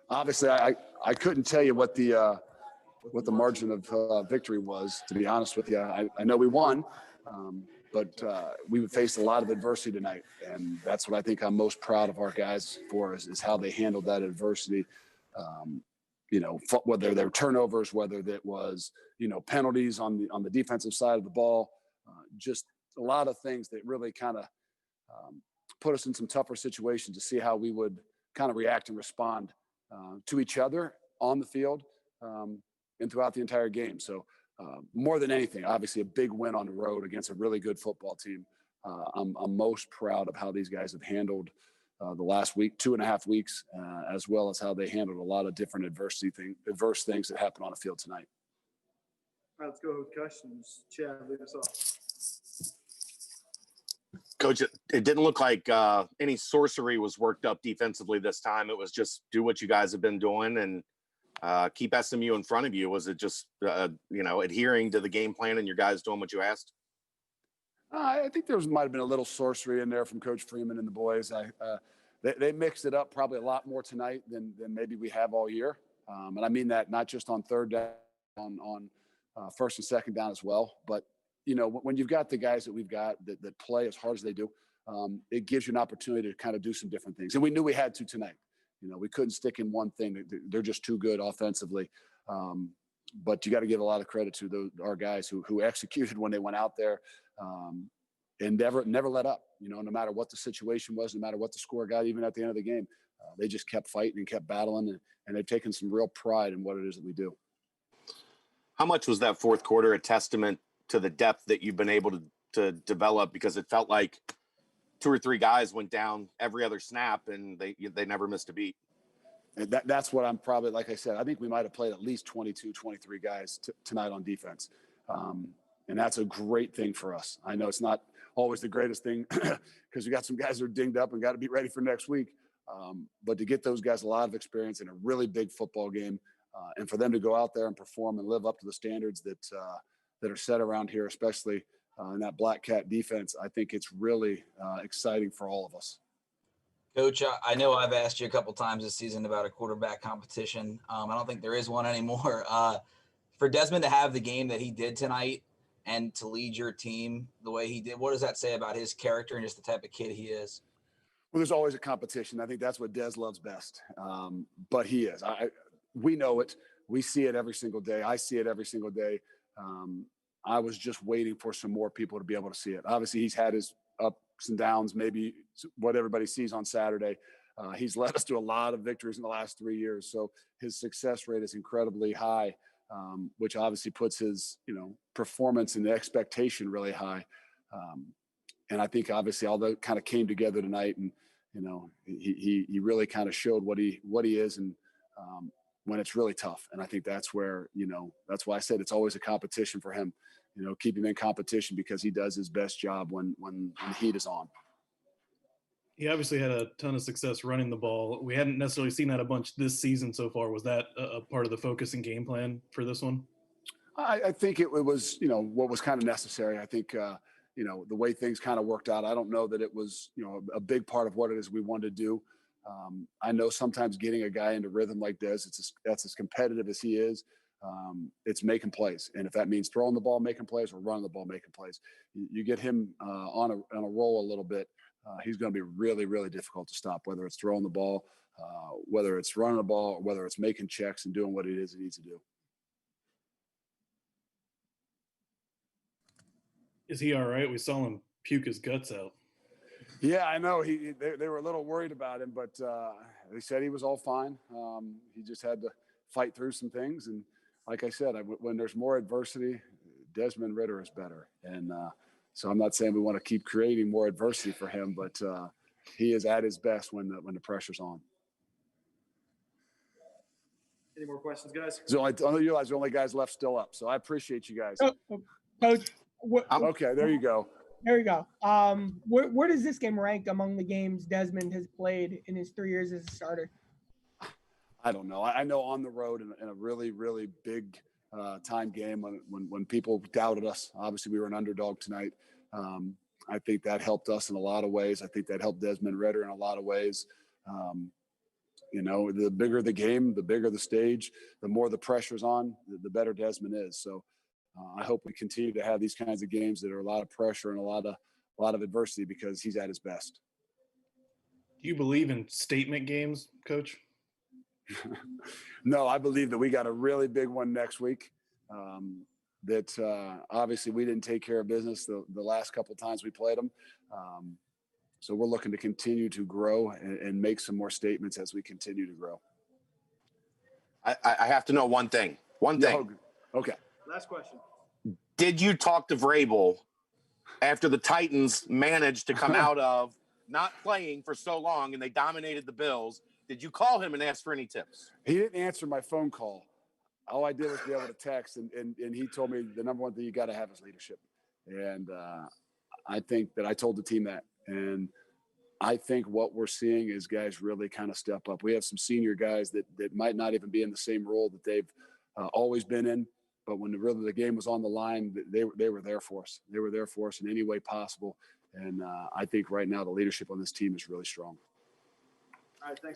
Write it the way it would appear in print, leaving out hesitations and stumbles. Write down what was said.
Obviously, I couldn't tell you what the margin of victory was, to be honest with you. I know we won, but we faced a lot of adversity tonight, and that's what I think I'm most proud of our guys for is how they handled that adversity. Whether they were turnovers, whether that was penalties on the defensive side of the ball, just a lot of things that really kind of put us in some tougher situations to see how we would kind of react and respond to each other on the field and throughout the entire game. So more than anything, obviously a big win on the road against a really good football team. I'm most proud of how these guys have handled the last week, 2.5 weeks, as well as how they handled a lot of different adverse things that happened on the field tonight. All right, let's go with questions. Chad, lead us off. Coach, it didn't look like any sorcery was worked up defensively this time. It was just do what you guys have been doing and keep SMU in front of you. Was it just, adhering to the game plan and your guys doing what you asked? I think there might have been a little sorcery in there from Coach Freeman and the boys. They mixed it up probably a lot more tonight than maybe we have all year. And I mean that not just on third down, on first and second down as well. But, when you've got the guys that we've got that play as hard as they do, it gives you an opportunity to kind of do some different things. And we knew we had to tonight. We couldn't stick in one thing. They're just too good offensively. But you got to give a lot of credit to our guys who executed when they went out there and never let up, no matter what the situation was, no matter what the score got, even at the end of the game. They just kept fighting and kept battling, and they've taken some real pride in what it is that we do. How much was that fourth quarter a testament to the depth that you've been able to develop? Because it felt like 2 or 3 guys went down every other snap and they never missed a beat. And that's what I'm probably, like I said, I think we might have played at least 22, 23 guys tonight on defense. And that's a great thing for us. I know it's not always the greatest thing because we got some guys that are dinged up and got to be ready for next week. But to get those guys a lot of experience in a really big football game and for them to go out there and perform and live up to the standards that are set around here, especially in that Black Cat defense, I think it's really exciting for all of us. Coach, I know I've asked you a couple times this season about a quarterback competition. I don't think there is one anymore. For Desmond to have the game that he did tonight and to lead your team the way he did, what does that say about his character and just the type of kid he is? Well, there's always a competition. I think that's what Des loves best. But he is. We know it. We see it every single day. I see it every single day. I was just waiting for some more people to be able to see it. Obviously, he's had his ups and downs, maybe what everybody sees on Saturday. He's led us to a lot of victories in the last 3 years. So his success rate is incredibly high, which obviously puts his, performance and the expectation really high. And I think obviously all that kind of came together tonight, and, he really kind of showed what he is. And when it's really tough. And I think that's where, that's why I said it's always a competition for him, keep him in competition because he does his best job when the heat is on. He obviously had a ton of success running the ball. We hadn't necessarily seen that a bunch this season so far. Was that a part of the focus and game plan for this one? I think it was, what was kind of necessary. I think, the way things kind of worked out, I don't know that it was, a big part of what it is we wanted to do. I know sometimes getting a guy into rhythm like this, that's as competitive as he is. It's making plays. And if that means throwing the ball, making plays, or running the ball, making plays, you get him on a roll a little bit. He's going to be really, really difficult to stop, whether it's throwing the ball, whether it's running the ball, or whether it's making checks and doing what it is he needs to do. Is he all right? We saw him puke his guts out. Yeah, I know. They were a little worried about him, but they said he was all fine. He just had to fight through some things. And like I said, when there's more adversity, Desmond Ridder is better. And so I'm not saying we want to keep creating more adversity for him, but he is at his best when the pressure's on. Any more questions, guys? I realize the only guys left still up, so I appreciate you guys. Coach, okay, there you go. There you go. Where does this game rank among the games Desmond has played in his 3 years as a starter? I don't know. I know on the road in a really, really big time game when people doubted us. Obviously, we were an underdog tonight. I think that helped us in a lot of ways. I think that helped Desmond Ridder in a lot of ways. You know, the bigger the game, the bigger the stage, the more the pressure's on, the better Desmond is. So I hope we continue to have these kinds of games that are a lot of pressure and a lot of adversity, because he's at his best. Do you believe in statement games, Coach? No, I believe that we got a really big one next week. That obviously we didn't take care of business the last couple of times we played them. So we're looking to continue to grow and make some more statements as we continue to grow. I have to know one thing. Okay. Last question. Did you talk to Vrabel after the Titans managed to come out of not playing for so long and they dominated the Bills? Did you call him and ask for any tips? He didn't answer my phone call. All I did was be able to text, and he told me the number one thing you got to have is leadership. And I think that I told the team that. And I think what we're seeing is guys really kind of step up. We have some senior guys that might not even be in the same role that they've always been in. But when the game was on the line, they were there for us. They were there for us in any way possible. And I think right now the leadership on this team is really strong. All right, thanks.